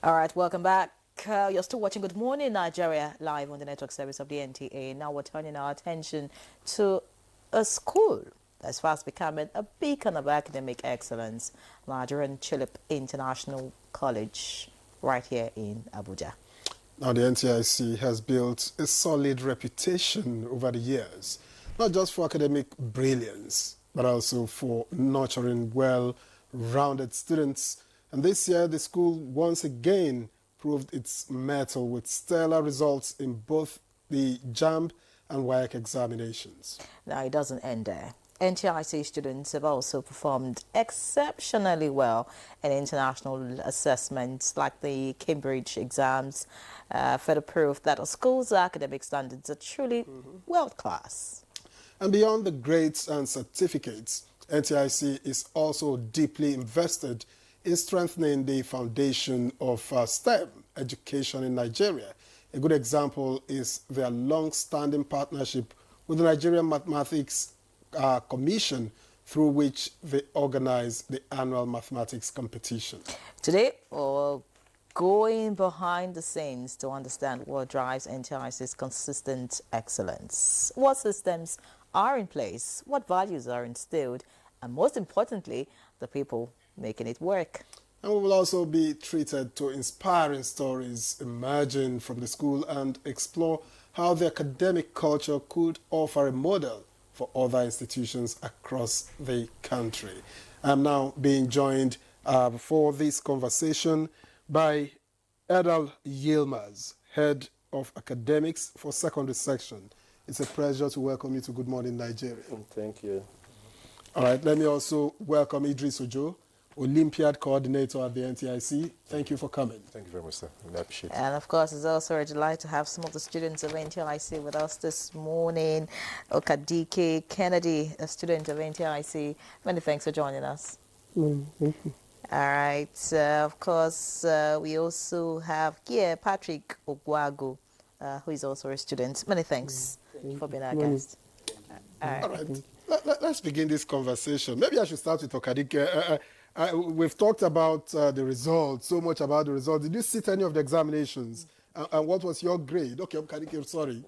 All right, welcome back. You're still watching Good Morning Nigeria live on the network service of the NTA. Now we're turning our attention to a school that's fast becoming a beacon of academic excellence, Nigerian Chilip International College, right here in Abuja. Now, the NTIC has built a solid reputation over the years, not just for academic brilliance, but also for nurturing well-rounded students. And this year, the school once again proved its mettle with stellar results in both the JAMB and WAEC examinations. Now, it doesn't end there. NTIC students have also performed exceptionally well in international assessments like the Cambridge exams, further proof that our school's academic standards are truly world-class. And beyond the grades and certificates, NTIC is also deeply invested in strengthening the foundation of STEM education in Nigeria. A good example is their long-standing partnership with the Nigerian Mathematics Commission, through which they organize the annual mathematics competition. Today, we're going behind the scenes to understand what drives NTIC's consistent excellence, what systems are in place, what values are instilled, and most importantly, the people making it work. And we will also be treated to inspiring stories emerging from the school and explore how the academic culture could offer a model for other institutions across the country. I'm now being joined for this conversation by Edal Yilmaz, Head of Academics for Secondary Section. It's a pleasure to welcome you to Good Morning Nigeria. Thank you. All right, let me also welcome Idris Ojo, Olympiad Coordinator at the NTIC. Thank you for coming. Thank you very much, sir. I appreciate it. And of course, it's also a delight to have some of the students of NTIC with us this morning. Okadike Kennedy, a student of NTIC. Many thanks for joining us. Thank you. All right. Of course, we also have here Patrick Ogwago, who is also a student. Many thanks for being our guest. All right. Let's begin this conversation. Maybe I should start with Okadike. We've talked about the results, so much about the results. Did you sit any of the examinations? And what was your grade? Okay, Okadike, sorry.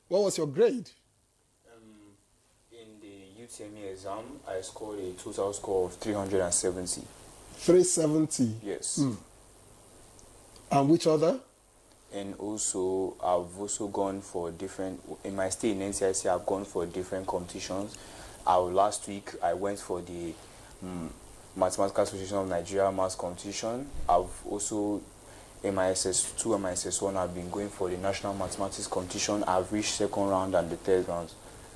What was your grade? In the UTME exam, I scored a total score of 370. 370? Yes. And which other? And also, I've also gone for different, in my stay in NCIC, I've gone for different competitions. Last week, I went for the Mathematical Association of Nigeria Maths competition. I've also, in my SS2 and my SS1, I've been going for the National Mathematics competition. I've reached second round and the third round.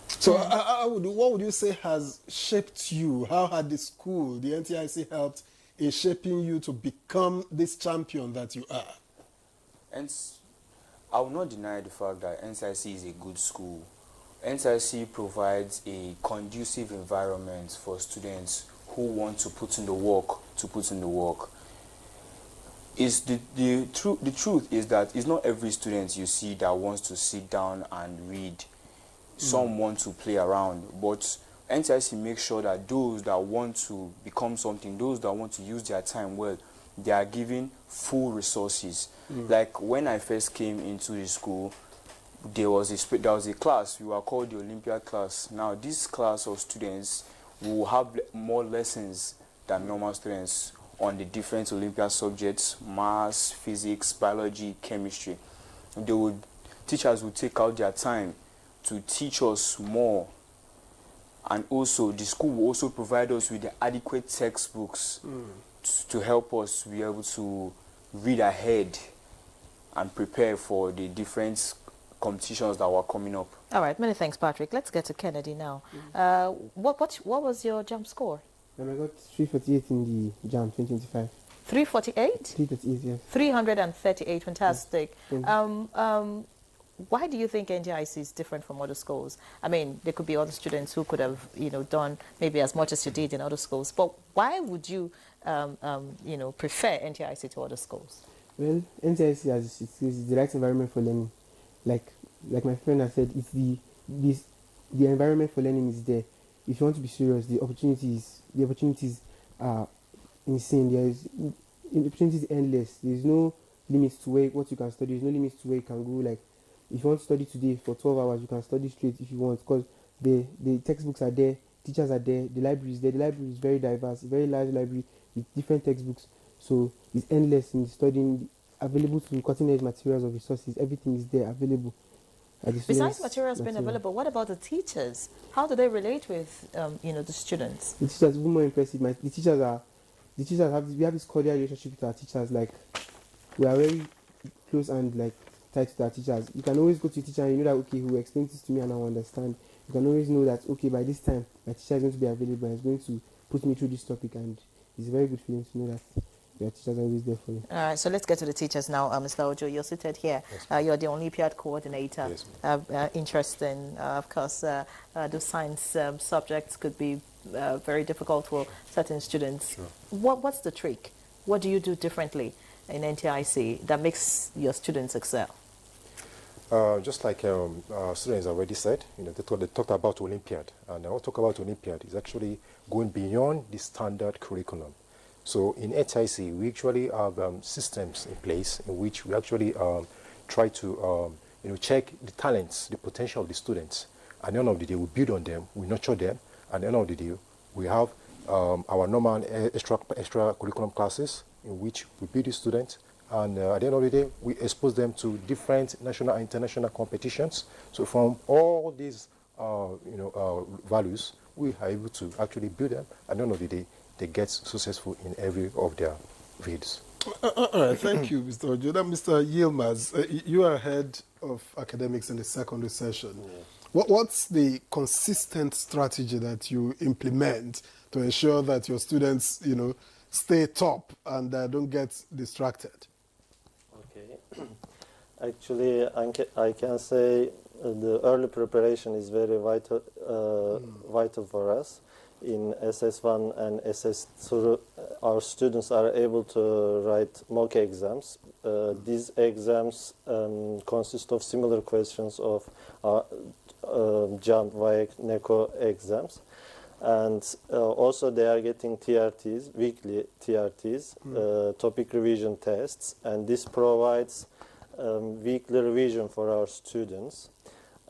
So what would you say has shaped you? How had the school, the NTIC, helped in shaping you to become this champion that you are? And I will not deny the fact that NCIC is a good school. NCIC provides a conducive environment for students who want to put in the work, The truth is that it's not every student you see that wants to sit down and read. Some want to play around, but NCIC makes sure that those that want to become something, those that want to use their time well, they are given full resources. Like when I first came into the school, there was a class, we were called the Olympiad class. Now this class of students will have more lessons than normal students on the different Olympiad subjects: maths, physics, biology, chemistry. Teachers would take out their time to teach us more. And also, the school will also provide us with the adequate textbooks to help us be able to read ahead and prepare for the different competitions that were coming up. All right, many thanks, Patrick. Let's get to Kennedy now. What was your jump score? I got 348 in the JAM 2025. 348? 338, yes. 338, fantastic. Yes. Why do you think NTIC is different from other schools? I mean, there could be other students who could have, done maybe as much as you did in other schools. But why would you, prefer NTIC to other schools? Well, NTIC has the right environment for learning. Like my friend has said, it's the environment for learning is there. If you want to be serious, the opportunities are insane. The opportunities endless. There's no limits to what you can study. There's no limits to where you can go. Like, if you want to study today for 12 hours, you can study straight if you want, because the textbooks are there, teachers are there, the library is there. The library is very diverse, a very large library with different textbooks. So it's endless in studying, available to cutting edge materials or resources. Everything is there available. Besides materials being available, what about the teachers? How do they relate with, the students? The teachers are even more impressive. We have this cordial relationship with our teachers. Like, we are very close and like tight to our teachers. You can always go to your teacher and you know that, okay, he will explain this to me and I will understand. You can always know that, okay, by this time my teacher is going to be available and is going to put me through this topic, and it's a very good feeling to know that your teachers are always there for you. All right, so let's get to the teachers now. Mr. Ojo, you're seated here. Yes, You're the Olympiad coordinator. Yes, Interesting. Of course, those science subjects could be very difficult for certain students. Sure. What's the trick? What do you do differently in NTIC that makes your students excel? Just like students already said, they talked about Olympiad, and I want to talk about Olympiad is actually going beyond the standard curriculum. So in NTIC, we actually have systems in place in which we actually try to check the talents, the potential of the students. At the end of the day, we build on them, we nurture them. At the end of the day, we have our normal extra curriculum classes in which we build the students. And at the end of the day, we expose them to different national and international competitions. So from all these values, we are able to actually build them. At the end of the day, they get successful in every of their fields. All right, thank you, Mr. Ojo. Now, Mr. Yilmaz, you are head of academics in the secondary session. Yeah. What's the consistent strategy that you implement to ensure that your students, stay top and don't get distracted? Okay. Actually, I can say the early preparation is very vital for us. In SS1 and SS2, our students are able to write mock exams. These exams consist of similar questions of JAMB, WAEC, NECO exams. And also they are getting TRTs, weekly TRTs, topic revision tests, and this provides weekly revision for our students.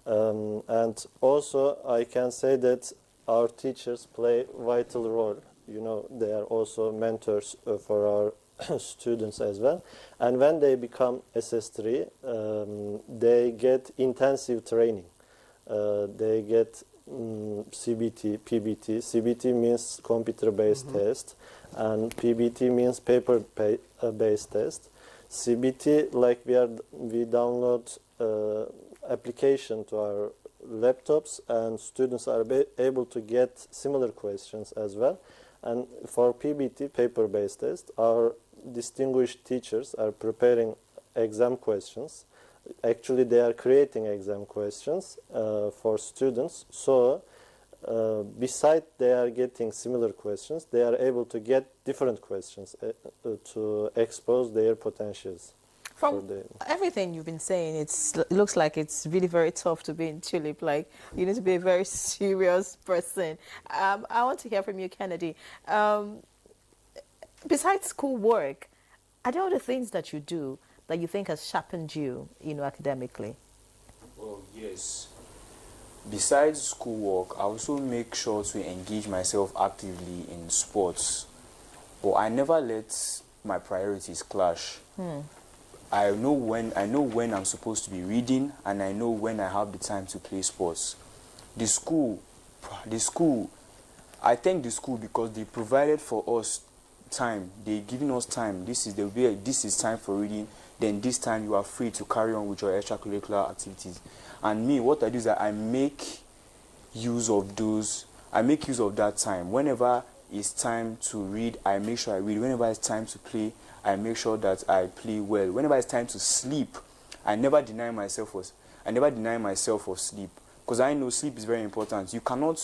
And also I can say that our teachers play a vital role. They are also mentors for our students as well. And when they become SS3, they get intensive training. They get CBT, PBT. CBT means computer-based test, and PBT means paper-based test. CBT, like we download application to our laptops, and students are able to get similar questions as well. And for PBT, paper-based test, our distinguished teachers are preparing exam questions. Actually, they are creating exam questions for students. So, besides they are getting similar questions, they are able to get different questions to expose their potentials. From everything you've been saying, it looks like it's really very tough to be in Tulip. Like, you need to be a very serious person. I want to hear from you, Kennedy. Besides school work, are there other things that you do that you think has sharpened you, academically? Well, yes. Besides schoolwork, I also make sure to engage myself actively in sports. But I never let my priorities clash. I know when I'm supposed to be reading, and I know when I have the time to play sports. The school, I thank the school because they provided for us time. They giving us time. This is time for reading. Then this time you are free to carry on with your extracurricular activities. And me, what I do is that I make use of that time. Whenever it's time to read, I make sure I read. Whenever it's time to play, I make sure that I play well. Whenever it's time to sleep, I never deny myself of sleep, because I know sleep is very important. You cannot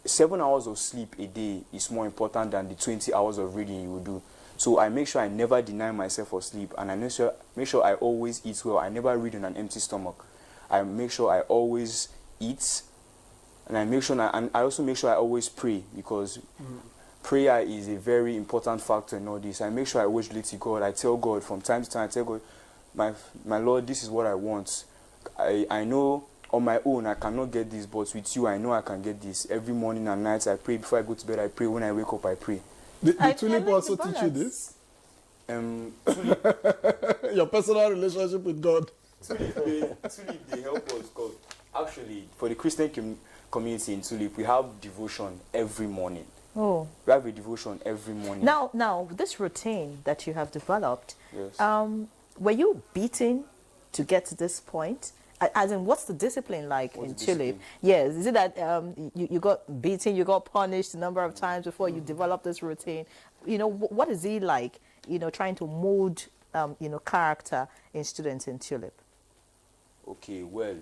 7 hours of sleep a day is more important than the 20 hours of reading you will do. So I make sure I never deny myself of sleep, and I make sure I always eat well. I never read on an empty stomach. I make sure I always eat, and I also make sure I always pray, because prayer is a very important factor in all this. I make sure I always relate to God. I tell God from time to time, I tell God, my Lord, this is what I want. I know on my own I cannot get this, but with you I know I can get this. Every morning and night I pray. Before I go to bed I pray. When I wake up I pray. The I tulip like also the teach you balance. this? Your personal relationship with God. Tulip, they help us. God. Actually, for the Christian community in Tulip, we have devotion every morning. Oh. We have a devotion every morning. Now, this routine that you have developed, Yes. were you beaten to get to this point? As in, what's the discipline like What's in the Tulip? discipline? Yes, is it that you got beaten, you got punished a number of times before you developed this routine? You know, what is it like, trying to mold, character in students in Tulip? Okay, well,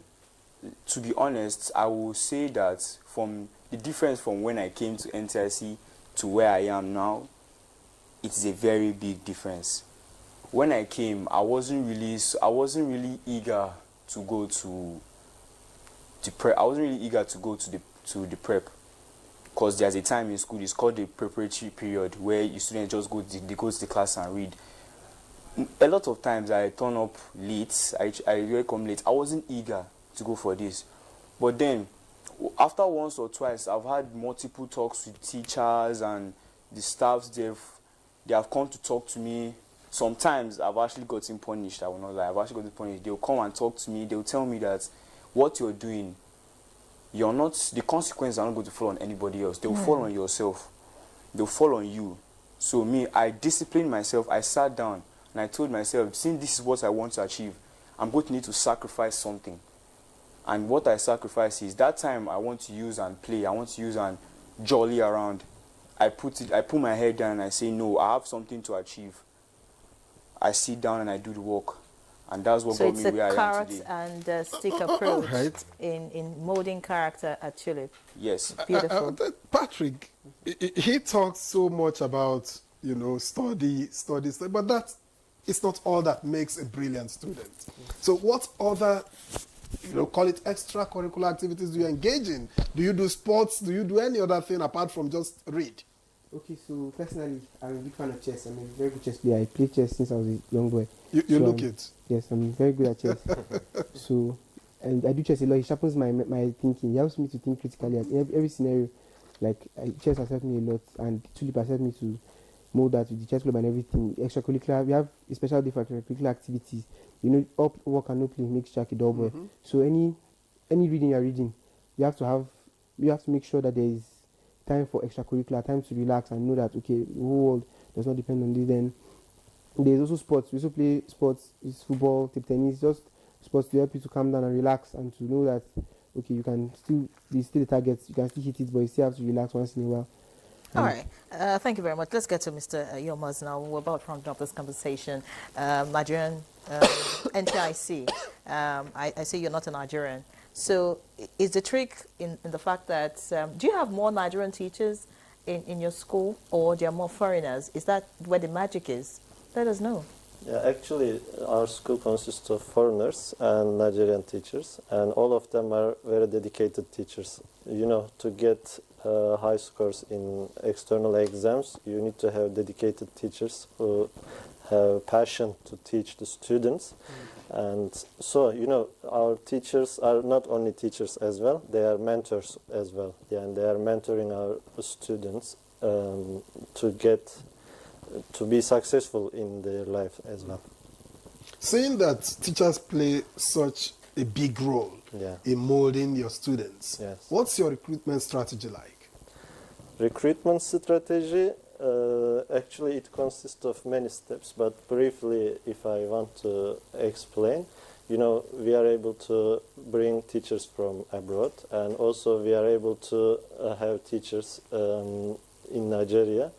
to be honest, I will say that from the difference from when I came to NTIC to where I am now, it is a very big difference. When I came, I wasn't really eager to go to the prep. I wasn't really eager to go to the prep, because there's a time in school, it's called the preparatory period, where you students just go to the class and read. A lot of times I turn up late. I really come late. I wasn't eager to go for this, but then after once or twice, I've had multiple talks with teachers and the staffs. They have come to talk to me. Sometimes I've actually gotten punished. I will not lie. I've actually gotten punished. They'll come and talk to me. They'll tell me that what you're doing, the consequences are not going to fall on anybody else. They'll fall on yourself. They'll fall on you. So me, I disciplined myself. I sat down and I told myself, since this is what I want to achieve, I'm going to need to sacrifice something. And what I sacrifice is that time I want to use and play. I want to use and jolly around. I put my head down and I say, no, I have something to achieve. I sit down and I do the work. And that's what got me where I am carrot today. and stick approach Right. in molding character at Tulip. Yes. Beautiful. Patrick, he talks so much about, study, but that is not all that makes a brilliant student. So what other, call it extracurricular activities do you engage in? Do you do sports? Do you do any other thing apart from just read? Okay, so personally, I'm a big fan of chess. I'm a very good chess player. I played chess since I was a young boy. You So, look it. Yes, I'm very good at chess. So, and I do chess a lot. It sharpens my thinking. It helps me to think critically at every scenario. Like, chess has helped me a lot, and Tulip has helped me to mold that with the chess club and everything. Extracurricular, we have a special day for extracurricular activities. Up work and no play makes Jack a dull boy. So any reading you're reading, you have to make sure that there is time for extracurricular, time to relax and know that, okay, the whole world does not depend on this. Then there's also sports. We also play sports. It's football, table tennis, just sports to help you to calm down and relax and to know that, okay, you can still the targets, you can still hit it, but you still have to relax once in a while. All right. Thank you very much. Let's get to Mr. Yilmaz now. We're about to round up this conversation. Nigerian NTIC. I see you're not a Nigerian. So is the trick in the fact that, do you have more Nigerian teachers in your school, or there are more foreigners? Is that where the magic is? Let us know. Yeah, actually, our school consists of foreigners and Nigerian teachers, and all of them are very dedicated teachers. To get high scores in external exams, you need to have dedicated teachers who have passion to teach the students. And so, our teachers are not only teachers as well, they are mentors as well. Yeah, and they are mentoring our students to be successful in their life as well. Seeing that teachers play such a big role in molding your students, what's your recruitment strategy like? Recruitment strategy, actually it consists of many steps, but briefly if I want to explain, we are able to bring teachers from abroad, and also we are able to have teachers in Nigeria.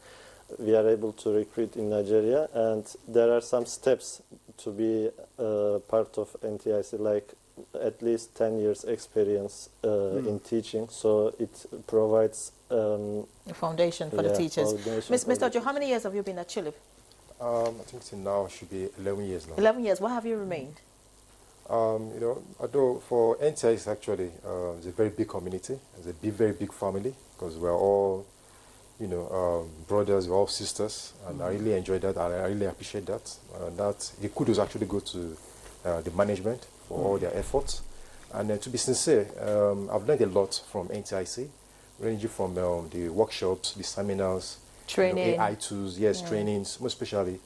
We are able to recruit in Nigeria, and there are some steps to be part of NTIC, like at least 10 years experience in teaching, so it provides A foundation for the teachers. Mr. Joe, how many years have you been at Tulip? I think till now it should be 11 years now. 11 years. Why have you remained? Although for NTIC actually, it's a very big community. It's a very big family, because we're all brothers, we're all sisters, and I really enjoy that, and I really appreciate that. That the kudos actually go to the management for all their efforts. And to be sincere, I've learned a lot from NTIC, ranging from the workshops, the seminars, Training. AI tools, yes, trainings, most especially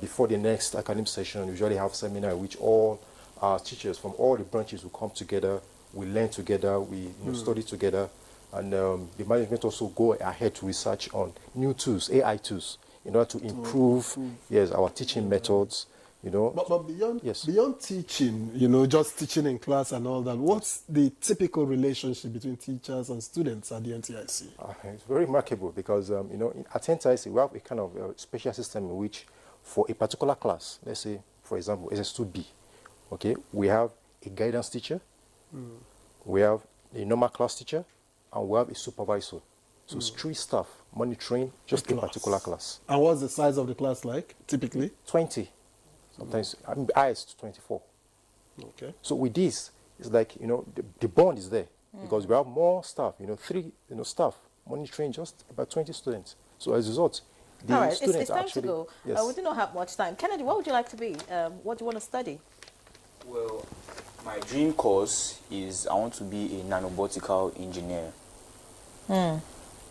before the next academic session. We usually have seminar in which all our teachers from all the branches will come together, we learn together, we study together, and the management also go ahead to research on new tools, AI tools, in order to improve, yes, our teaching methods. But beyond, yes. beyond teaching, just teaching in class and all that, what's the typical relationship between teachers and students at the NTIC? It's very remarkable because, at NTIC, we have a kind of special system in which, for a particular class, let's say, for example, SS2B, okay, we have a guidance teacher, we have a normal class teacher, and we have a supervisor. So it's 3 staff monitoring just a particular class. And what's the size of the class like, typically? 20. Sometimes highest 24. Okay. So with this, it's like, the bond is there because we have more staff, 3 staff monitoring just about 20 students. So as a result, the All right, students it's time actually, to go. yes. We do not have much time. Kennedy, what would you like to be? What do you want to study? Well, my dream course is I want to be a nanobotical engineer.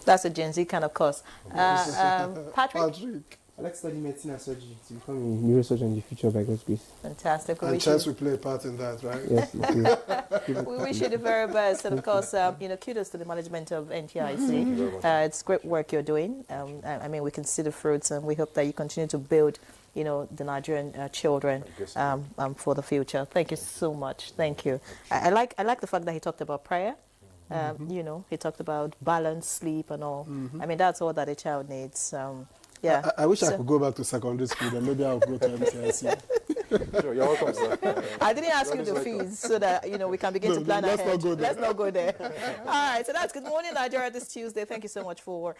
That's a Gen Z kind of course. Patrick? Patrick. I like studying medicine and surgery to become a neurosurgeon in the future by God's grace. Fantastic. And chess will play a part in that, right? Yes, it We wish you the very best, and of course, kudos to the management of NTIC. It's great work you're doing. I mean, we can see the fruits, and we hope that you continue to build, the Nigerian children for the future. Thank you so much. Thank you. I like the fact that he talked about prayer. He talked about balance, sleep, and all. I mean, that's all that a child needs. Yeah. I wish I could go back to secondary school, then maybe I'll go to NTIC. Sure, you're welcome, sir. I didn't ask you the fees so that we can begin to plan let's ahead. not go there. Let's not go there. All right, so that's Good Morning Nigeria this Tuesday. Thank you so much for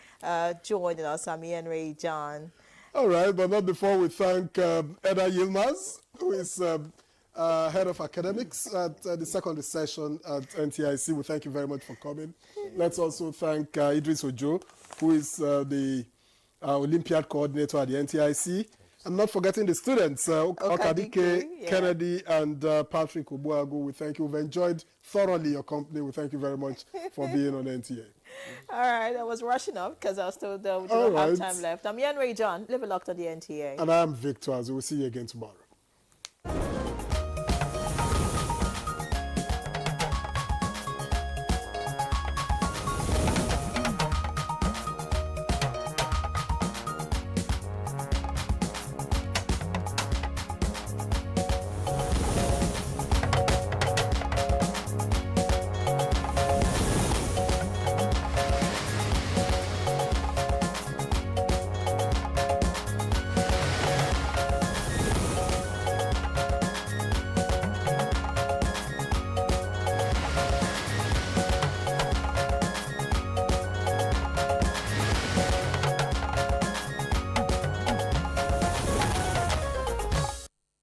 joining us. I'm Ian Ray John. All right, but not before we thank Eda Yilmaz, who is head of academics at the secondary session at NTIC. We thank you very much for coming. Let's also thank Idris Ojo, who is the Olympiad coordinator at the NTIC. And not forgetting the students, Okadike, yeah. Kennedy, and Patrick Ubuagu. We thank you. We've enjoyed thoroughly your company. We thank you very much for being on NTA. All right, I was rushing off because I was told we don't have time left. I'm Ian Ray John. Live a locked on the NTA. And I'm Victor. As we'll see you again tomorrow.